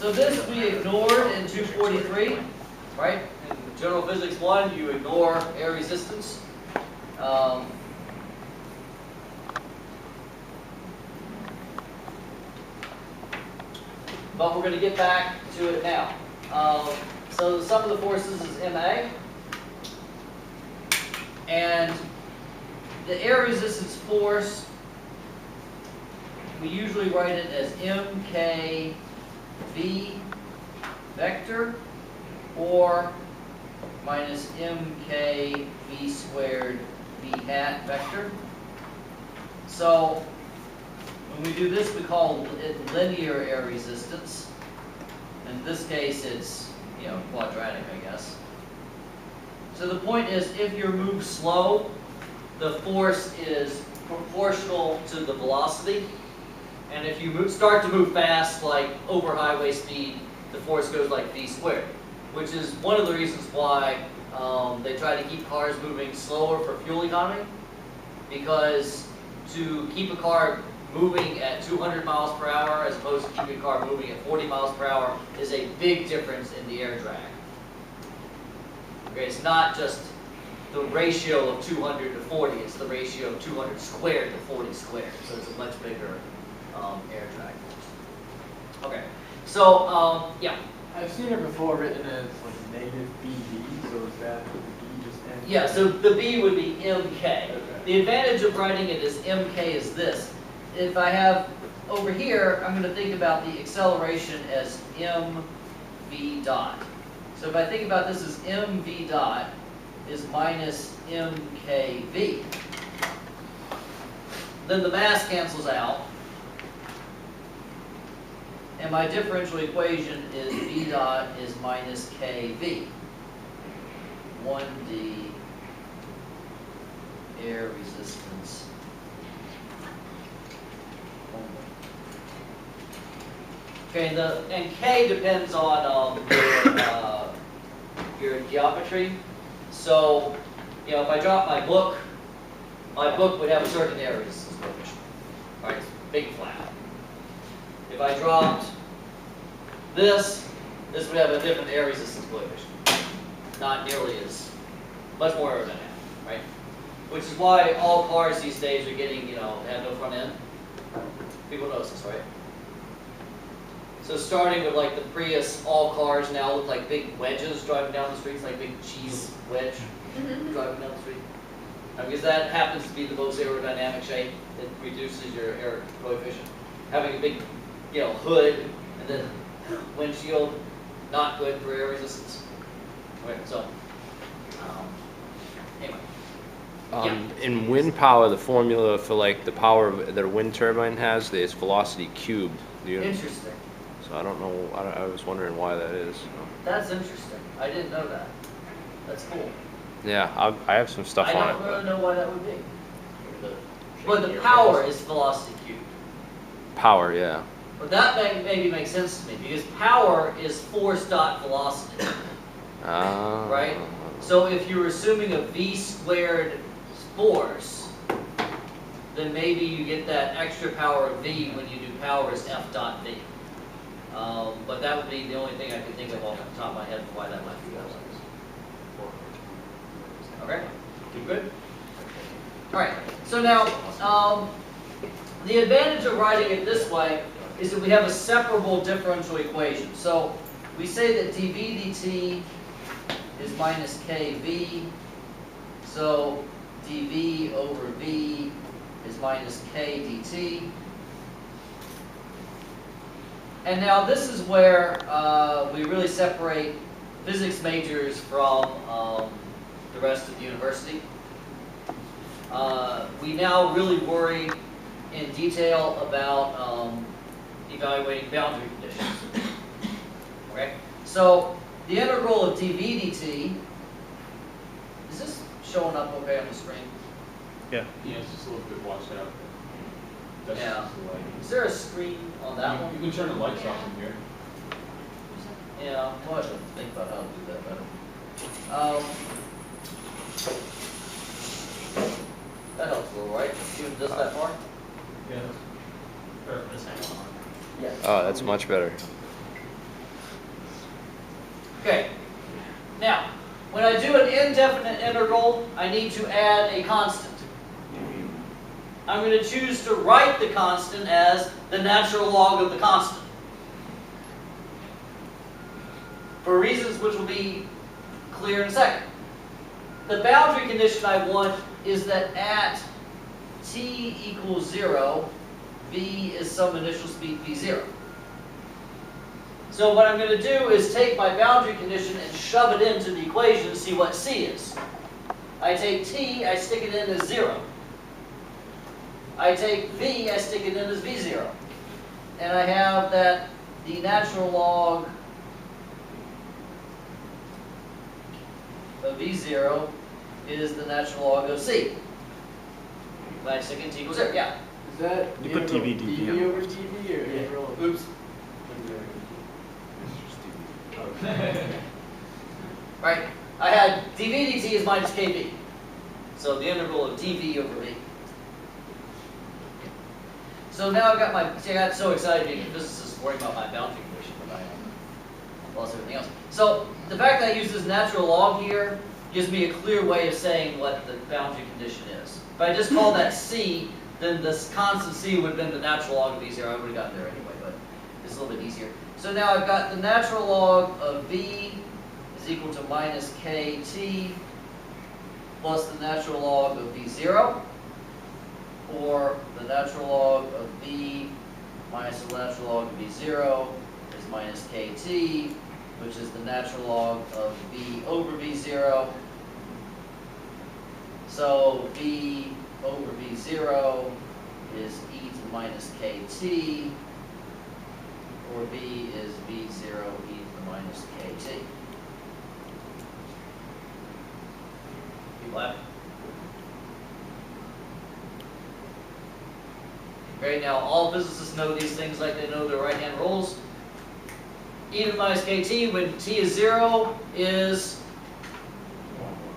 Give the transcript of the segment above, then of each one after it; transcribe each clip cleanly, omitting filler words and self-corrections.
So this we ignored in 243, right? In General Physics 1, you ignore air resistance. But we're going to get back to it now. So the sum of the forces is MA. And the air resistance force, we usually write it as MKV vector or minus MKV squared V hat vector. So when we do this, we call it linear air resistance. In this case, it's quadratic, I guess. So the point is, if you move slow, the force is proportional to the velocity. And if you start to move fast, like over highway speed, the force goes like V squared, which is one of the reasons why they try to keep cars moving slower for fuel economy, because to keep a car moving at 200 miles per hour as opposed to keeping a car moving at 40 miles per hour is a big difference in the air drag. Okay, it's not just the ratio of 200 to 40, it's the ratio of 200 squared to 40 squared, so it's a much bigger air drag force. Okay, so yeah. I've seen it before written as like negative BV, so is that the B just ends? Yeah, so the B would be MK. Okay. The advantage of writing it as MK is this. If I have over here, I'm going to think about the acceleration as mv dot. So if I think about this as mv dot is minus mkv, then the mass cancels out, and my differential equation is v dot is minus kv. 1d air resistance only. Okay, and K depends on your geometry. So, if I drop my book would have a certain air resistance coefficient. Right, it's big flat. If I dropped this would have a different air resistance coefficient. Not nearly as much more aerodynamic, right? Which is why all cars these days are getting, have no front end. People notice this, right? So starting with like the Prius, all cars now look like big wedges driving down the streets, like big cheese wedge driving down the street. Because that happens to be the most aerodynamic shape. It reduces your air coefficient. Having a big, hood and then windshield, not good for air resistance. Okay, so anyway. In wind power, the formula for like the power that a wind turbine has is velocity cubed. Interesting. So I don't know. I was wondering why that is. That's interesting. I didn't know that. That's cool. Yeah, I have some stuff I on don't it. really know why that would be. But the power is velocity cubed. Power, yeah. But that maybe makes sense to me because power is force dot velocity, right? So if you're assuming a v squared force, then maybe you get that extra power of v when you do power as f dot v. But that would be the only thing I could think of off the top of my head for why that might be that way. Okay, you good? All right. So now, the advantage of writing it this way is that we have a separable differential equation. So we say that dv dt is minus kv. So dv over v is minus k dt. And now this is where we really separate physics majors from the rest of the university. We now really worry in detail about evaluating boundary conditions. Okay? So the integral of dv dt, is this showing up okay on the screen? Yeah. Yeah, it's just a little bit washed out. That's Yeah. just the lighting. Is there a screen on that one? You can turn the lights off in here. Yeah, we'll have to think about how to do that better. That helps a little, right? Even just that far? Yeah. Yeah. Oh, that's much better. when I do an indefinite integral, I need to add a constant. I'm going to choose to write the constant as the natural log of the constant, for reasons which will be clear in a second. The boundary condition I want is that at t equals 0, v is some initial speed v0. So what I'm going to do is take my boundary condition and shove it into the equation and see what c is. I take t, I stick it in as 0. I take v, I stick it in as v0. And I have that the natural log of v0 is the natural log of c. When I stick in t equals 0, yeah. Is that You put integral dv, dv dv on over it. dv or integral? Oops. Okay. Right? I had dv dt is minus kb. So the integral of dv over v. So now I've got my, see, I got so excited being a physicist worrying about my boundary condition, but I lost everything else. So the fact that I use this natural log here gives me a clear way of saying what the boundary condition is. If I just call that c, then this constant c would have been the natural log of v0. I would have gotten there anyway, but it's a little bit easier. So now I've got the natural log of v is equal to minus kt plus the natural log of v0, or the natural log of v minus the natural log of v0 is minus kt, which is the natural log of v over v0. So v over v0 is e to the minus kt, or v is v0 e to the minus kt. People happy? Great, now all physicists know these things like they know their right-hand rules. E to the minus kt when t is 0 is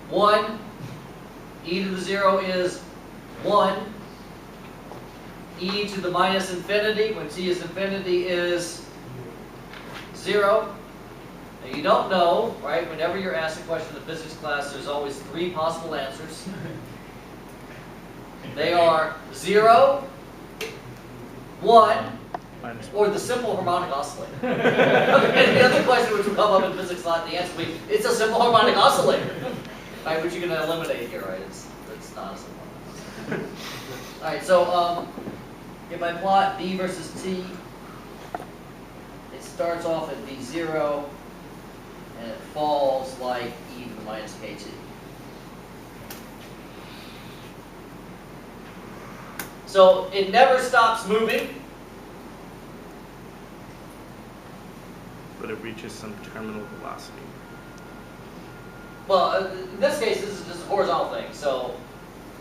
1. E to the 0 is 1. E to the minus infinity when t is infinity is 0. Now you don't know, right? Whenever you're asked a question in the physics class, there's always 3 possible answers. They are 0, 1, Minus or the simple harmonic oscillator. And the other question which will come up in physics a lot, the answer will be, it's a simple harmonic oscillator. Right, which you're going to eliminate here, right? It's not a simple harmonic oscillator. Alright, so if I plot v versus t, it starts off at v0, and it falls like e to the minus kt. So it never stops moving. but it reaches some terminal velocity. Well, in this case, this is just a horizontal thing. So,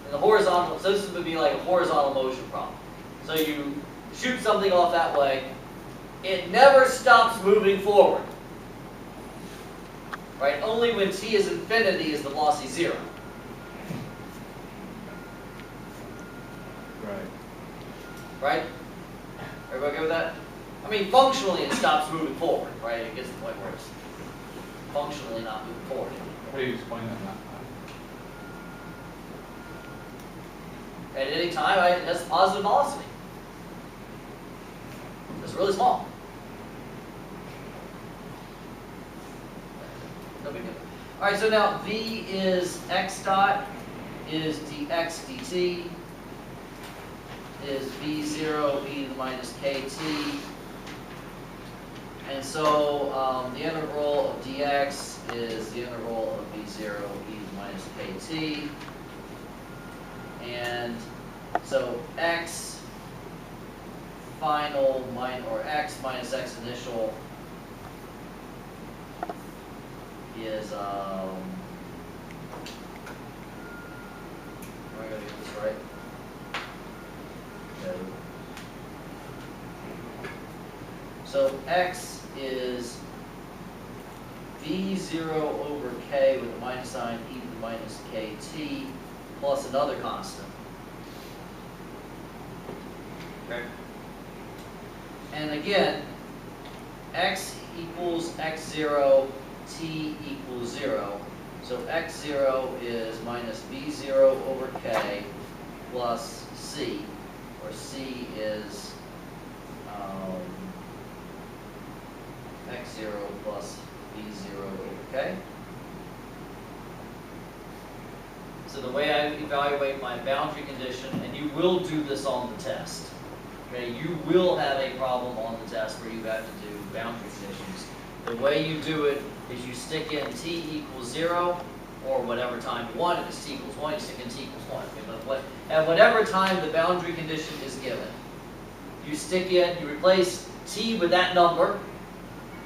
in the horizontal, so this would be like a horizontal motion problem. So you shoot something off that way, it never stops moving forward. Right? Only when t is infinity is the velocity 0. Right? Everybody okay with that? I mean, functionally it stops moving forward, right? It gets to the point where it's functionally not moving forward anymore. How do you explain that? At any time, it has positive velocity. It's really small. No big deal. All right, so now v is x dot, is dx dt, is v0 e to the minus kt. And so the integral of dx is the integral of v0 e to the minus kt. And so x final or x minus x initial is am I gonna get this right? No. So x is v0 over k with a minus sign e to the minus kt plus another constant. Okay. And again, x equals x0, t equals 0. So x0 is minus v0 over k plus c, where c is x0 plus v0 over k. So the way I evaluate my boundary condition, and you will do this on the test, okay? You will have a problem on the test where you have to do boundary conditions. The way you do it is you stick in t equals 0, or whatever time you want. If it's t equals 1, you stick in t equals 1. Okay, but at whatever time the boundary condition is given, you stick in, you replace t with that number.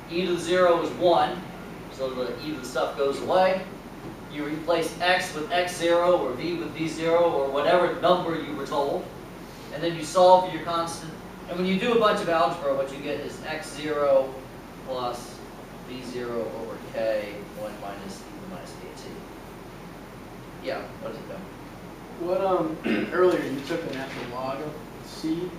E to the 0 is 1, so the e to the stuff goes away. You replace x with x0, or v with v0, or whatever number you were told. And then you solve for your constant. And when you do a bunch of algebra, what you get is x0 plus v0 over k, 1 minus e to the minus kt. Yeah, what does it go? What, earlier you took the natural log of c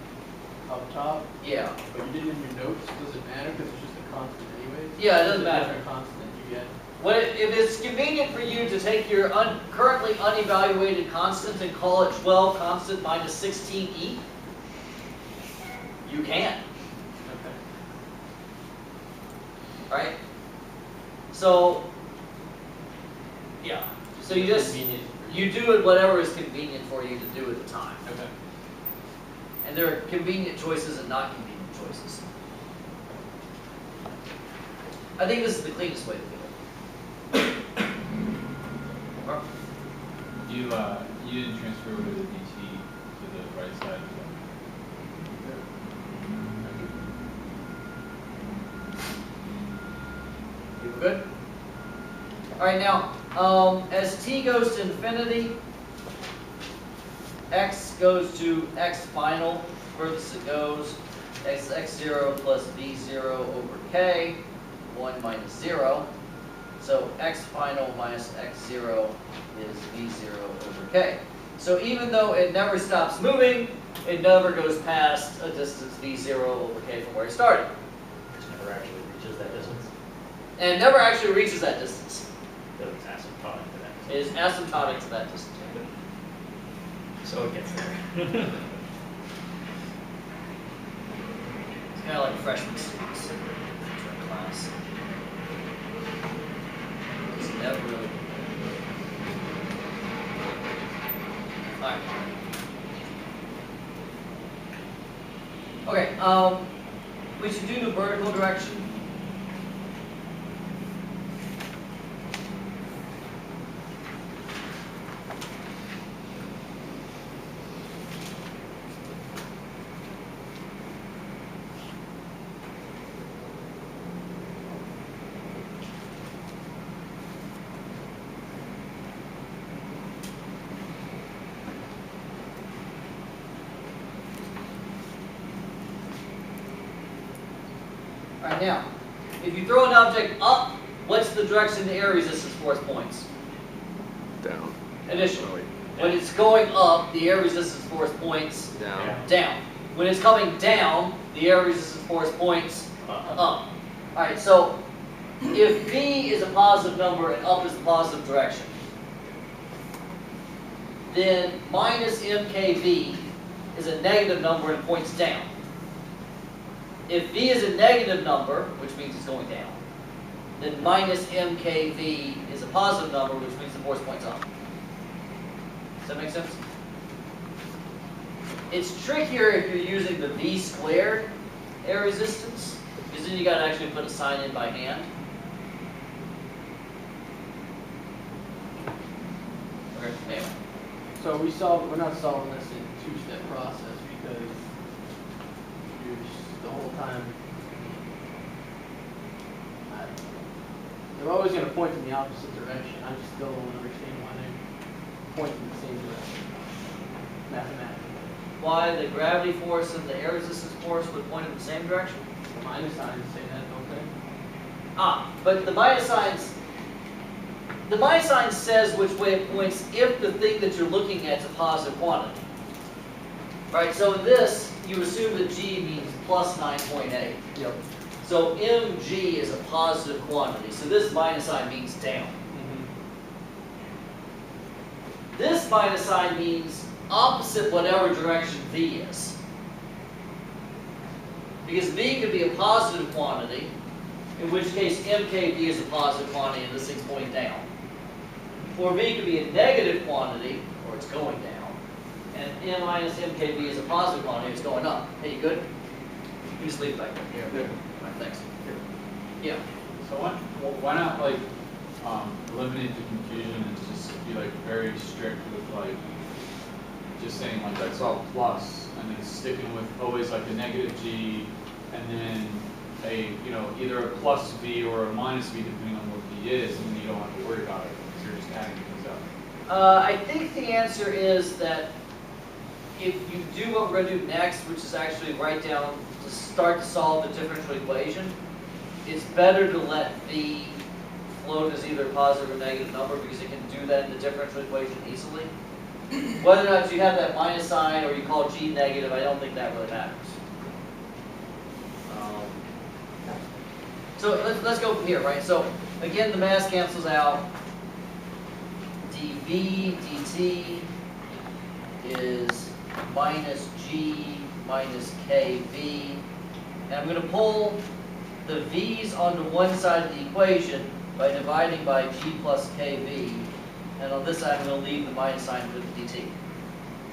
up top, Yeah. but you didn't in your notes. Does it matter because it's just a constant anyways? Yeah, it doesn't It's a matter. different constant you get. If it's convenient for you to take your currently unevaluated constant and call it 12 constant minus 16e, you can. Okay. Right? So, yeah. So you just, Convenient for you do it whatever is convenient for you to do at the time. Okay. And there are convenient choices and not convenient choices. I think this is the cleanest way to do it. Or- You didn't transfer over the dt to the right side. You good? All right, now, as t goes to infinity, x goes to x final, furthest it goes, x0 plus v0 over k, 1 minus 0. So x final minus x0 is v0 over k. So even though it never stops moving, it never goes past a distance v0 over k from where it started. Which never actually reaches that distance. And it never actually reaches that distance. Because it's asymptotic to that. It is asymptotic to that distance. So it gets there. It's kind of like freshman students in class. It's never really. Alright. Okay, we should do the vertical direction. Alright, now, if you throw an object up, what's the direction the air resistance force points? Down. Additionally, when it's going up, the air resistance force points Down. down. When it's coming down, the air resistance force points Uh-huh. up. Alright, so if v is a positive number and up is the positive direction, then minus mkv is a negative number and points down. If v is a negative number, which means it's going down, then minus mkv is a positive number, which means the force points up. Does that make sense? It's trickier if you're using the v squared air resistance, because then you got to actually put a sign in by hand. Okay, anyway. So we're not solving this in two-step process because you're just the whole time. They're always going to point in the opposite direction. I just still don't understand why they point in the same direction mathematically. Why the gravity force and the air resistance force would point in the same direction? The minus signs say that, don't they? But the minus sign says which way it points if the thing that you're looking at is a positive quantity. Right, so in this, you assume that G means plus 9.8. Yep. So mg is a positive quantity, so this minus sign means down. This minus sign means opposite whatever direction V is. Because V could be a positive quantity, in which case MKV is a positive quantity and this thing's pointing down. Or V could be a negative quantity, or it's going down, and M minus MKV is a positive quantity, it's going up. Hey, you good? You can just leave it back there. Yeah, good. All right, thanks. Yeah. So why not like eliminate the confusion and just be like very strict with like just saying like that's all plus and then sticking with always like a negative G and then a either a plus V or a minus V depending on what V is, and then you don't have to worry about it because you're just adding things up. I think the answer is that if you do what we're going to do next, which is actually write down to start to solve the differential equation, it's better to let V float as either a positive or negative number because you can do that in the differential equation easily. Whether or not you have that minus sign or you call G negative, I don't think that really matters. So let's go from here, right? So again, the mass cancels out. dV dt is minus G minus KV. And I'm going to pull the V's onto one side of the equation by dividing by G plus KV. And on this side, I'm going to leave the minus sign for the dt.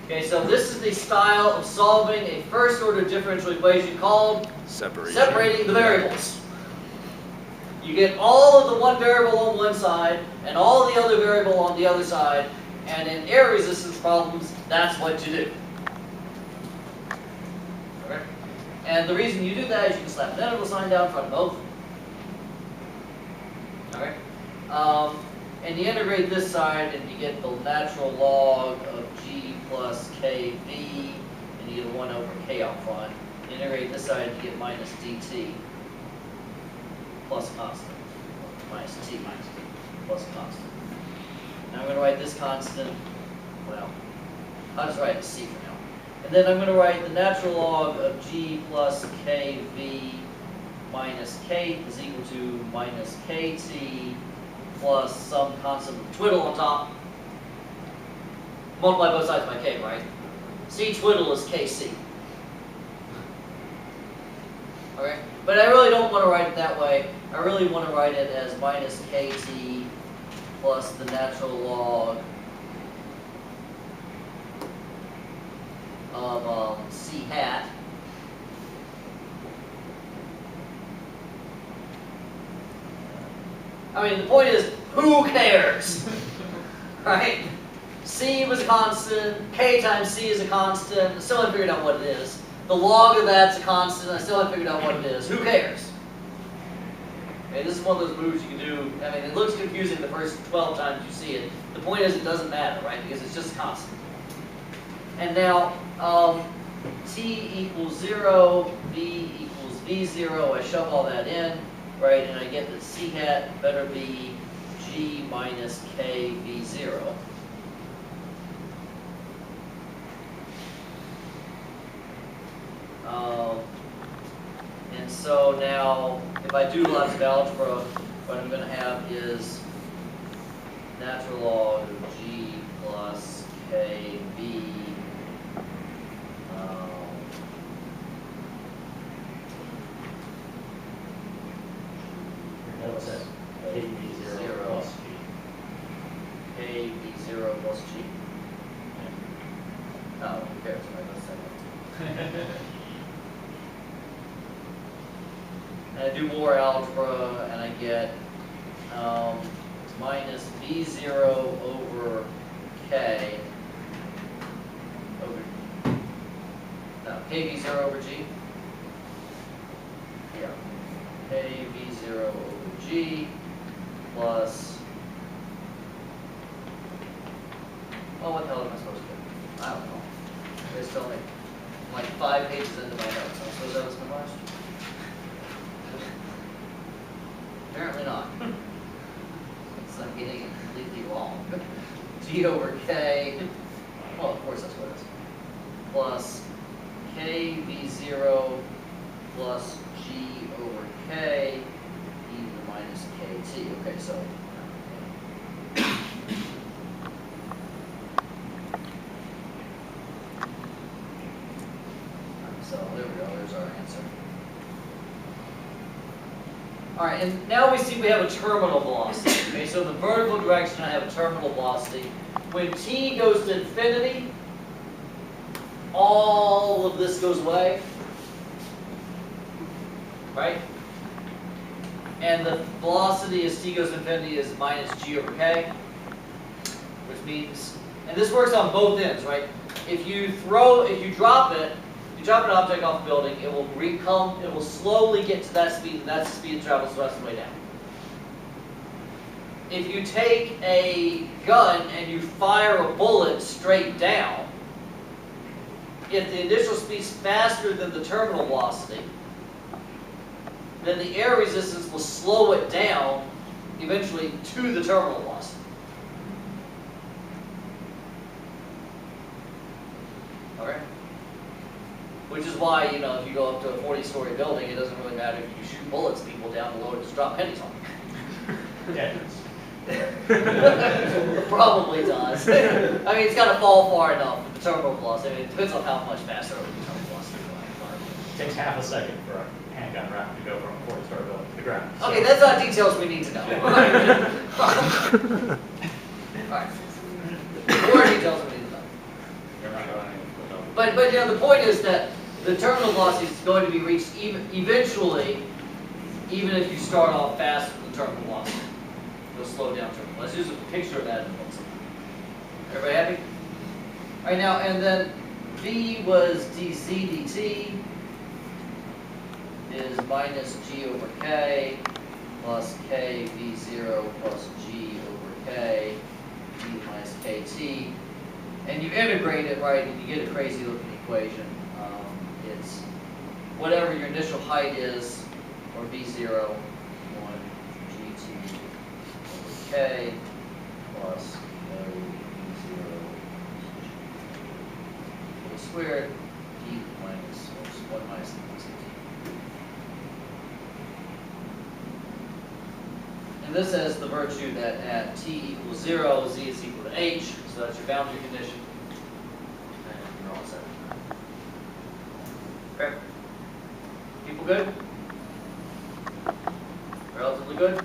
Okay, so this is the style of solving a first order differential equation called separating the variables. You get all of the one variable on one side and all of the other variable on the other side, and in air resistance problems, that's what you do. Okay? And the reason you do that is you can slap an integral sign down in front of both. Okay? And you integrate this side and you get the natural log of G plus KV, and you get a 1 over K out front. You integrate this side and you get minus dt plus constant, minus t plus constant. Now I'm going to write this constant, well, I'll just write it C for now. And then I'm going to write the natural log of G plus KV minus K is equal to minus KT plus some constant with twiddle on top. Multiply both sides by K, right? C twiddle is KC. Okay? But I really don't want to write it that way. I really want to write it as minus KT plus the natural log of C hat. I mean, the point is, who cares? Right? C was a constant, K times C is a constant, I still haven't figured out what it is. The log of that's a constant, I still haven't figured out what it is. Who cares? Okay, this is one of those moves you can do. I mean, it looks confusing the first 12 times you see it. The point is it doesn't matter, right? Because it's just a constant. And now, T equals 0, V equals V0, I shove all that in, right? And I get that C hat better be G minus K V0. And so now, if I do lots of algebra, what I'm going to have is natural log of G plus KB. What's that? KV0 plus G. KB0 plus G. Oh, who cares? Right, let's say and I do more algebra, and I get minus V0 over K over, no, KV0 over G. Yeah, KV0 over G plus, oh, what the hell am I supposed to do? I don't know. You guys tell me. I'm like 5 pages into my notes. I'm supposed to have this memorized? Apparently not. So I'm getting it completely wrong. G over K, well, of course that's what it is, plus KV0 plus G over K e to the minus KT. Okay, so All right, and now we see we have a terminal velocity. Okay, so in the vertical direction, I have a terminal velocity. When t goes to infinity, all of this goes away, right? And the velocity as t goes to infinity is minus g over k, which means, and this works on both ends, right? If you drop it, you drop an object off a building, it will slowly get to that speed, and that's the speed it travels the rest of the way down. If you take a gun and you fire a bullet straight down, if the initial speed is faster than the terminal velocity, then the air resistance will slow it down eventually to the terminal velocity. Okay? Which is why, if you go up to a 40-story building, it doesn't really matter if you shoot bullets people down below or just drop pennies on them. Yeah. Probably does. I mean, it's got to fall far enough for the terminal velocity. I mean, it depends on how much faster the terminal velocity is going. Takes half a second for a handgun round to go from a 40-story building to the ground. So- Okay, that's not details we need to know. Alright. More details we need to know. You're not going anywhere. But the point is that the terminal velocity is going to be reached eventually, even if you start off faster than the terminal velocity. It'll slow down terminal. Let's use a picture of that in a moment. Everybody happy? All right, now, and then v was dc dt is minus g over k plus k v0 plus g over k v minus kt. And you integrate it, right, and you get a crazy looking equation. It's whatever your initial height is, or v0, 1 gt over k plus no v0 squared d minus 1 minus ct. And this has the virtue that at t equals 0, z is equal to h, so that's your boundary condition. And you're all set. Okay. People good? Relatively good?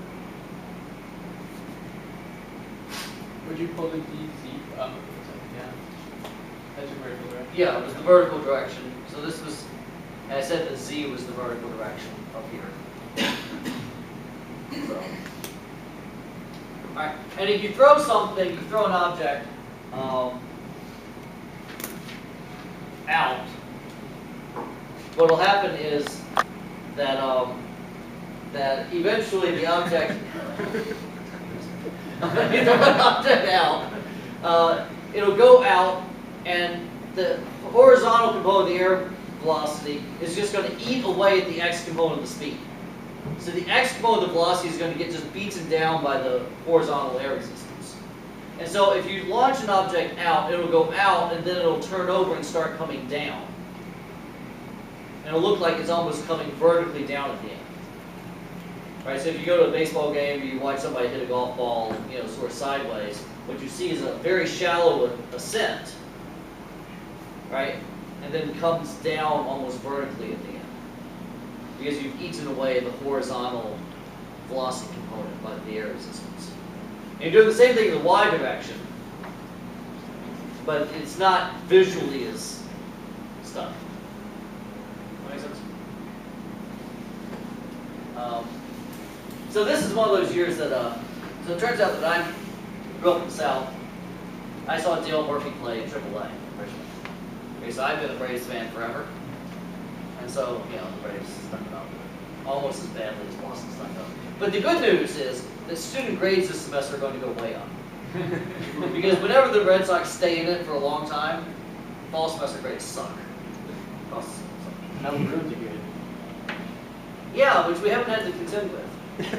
Would you pull the DZ up? Yeah. That's your vertical direction. Yeah, it was the vertical direction. So this was, and I said that z was the vertical direction up here. So. Alright, and if you throw something, you throw an object out, what will happen is that that eventually the object you throw an object out, it'll go out, and the horizontal component of the air velocity is just going to eat away at the x component of the speed. So the x component of the velocity is going to get just beaten down by the horizontal air resistance. And so if you launch an object out, it'll go out and then it'll turn over and start coming down. And it'll look like it's almost coming vertically down at the end. Right? So if you go to a baseball game or you watch somebody hit a golf ball, sort of sideways, what you see is a very shallow ascent, right? And then comes down almost vertically at the end. Because you've eaten away the horizontal velocity component by the air resistance. And you're doing the same thing in the y direction, but it's not visually as stuck. That make sense? So this is one of those years that, so it turns out that I grew up in the South. I saw Dale Murphy play in AAA. Okay, so I've been a Braves fan forever. And so, the Braves stuck it up almost as badly as Boston stuck up. But the good news is that student grades this semester are going to go way up. Because whenever the Red Sox stay in it for a long time, fall semester grades suck. Now the Bruins are good. Yeah, which we haven't had to contend with.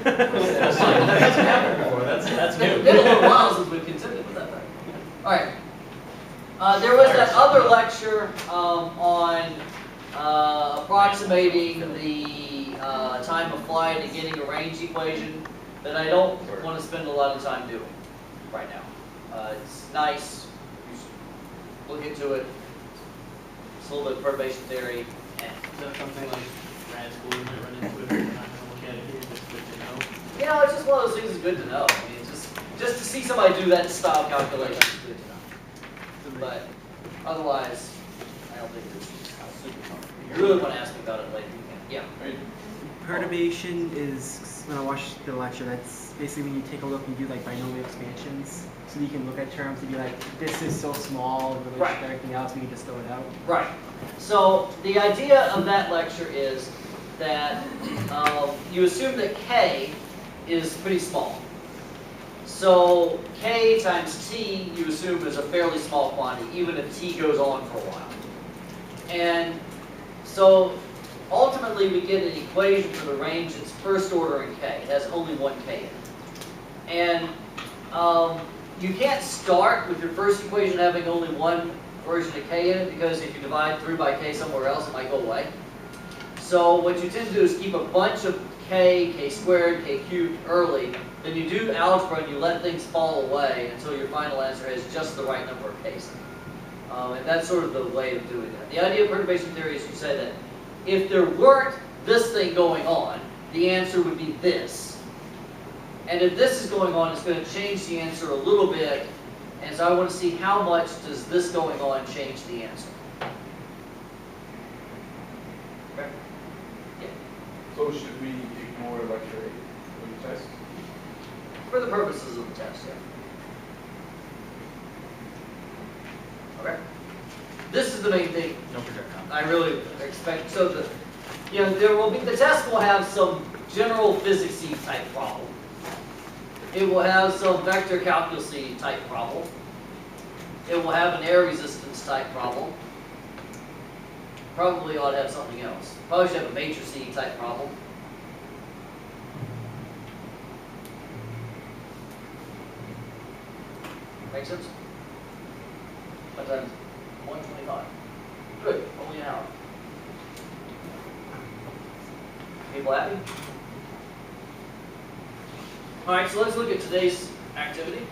That hasn't happened before. That's It's new. been a little while since we've contended with that thing. All right. There was that other lecture on approximating the time of flight and getting a range equation that I don't want to spend a lot of time doing right now. It's nice. You should look into it. It's a little bit of perturbation theory. Is that something like grad school you might run into if you're not going to look at it here? Just with it's one of those things that's good to know. I mean, just to see somebody do that style calculation is good to know. But otherwise, I don't think it's super complicated. If you really want to ask me about it later, you can. Yeah. Perturbation is, when I watched the lecture, that's basically when you take a look and do like binomial expansions. So you can look at terms and be like, this is so small in relation Right. to everything else, we can just throw it out. Right. So the idea of that lecture is that you assume that K is pretty small. So K times T you assume is a fairly small quantity, even if T goes on for a while. And so ultimately we get an equation for the range that's first order in K. It has only one K in it. And you can't start with your first equation having only one version of K in it, because if you divide through by K somewhere else, it might go away. So what you tend to do is keep a bunch of K, K squared, K cubed early, then you do algebra and you let things fall away until your final answer has just the right number of Ks in it. And that's sort of the way of doing that. The idea of perturbation theory is you say that if there weren't this thing going on, the answer would be this. And if this is going on, it's going to change the answer a little bit. And so I want to see how much does this going on change the answer. Okay? Yeah. So should we ignore lecture 8 for the test? For the purposes of the test, yeah. Okay? This is the main thing No projectile. I really expect. So there will be, the test will have some general physics-y type problem. It will have some vector calculus-y type problem. It will have an air resistance type problem. Probably ought to have something else. Probably should have a matrix type problem. Make sense? Sometimes 125. Good, only an hour. People happy? All right, so let's look at today's activity.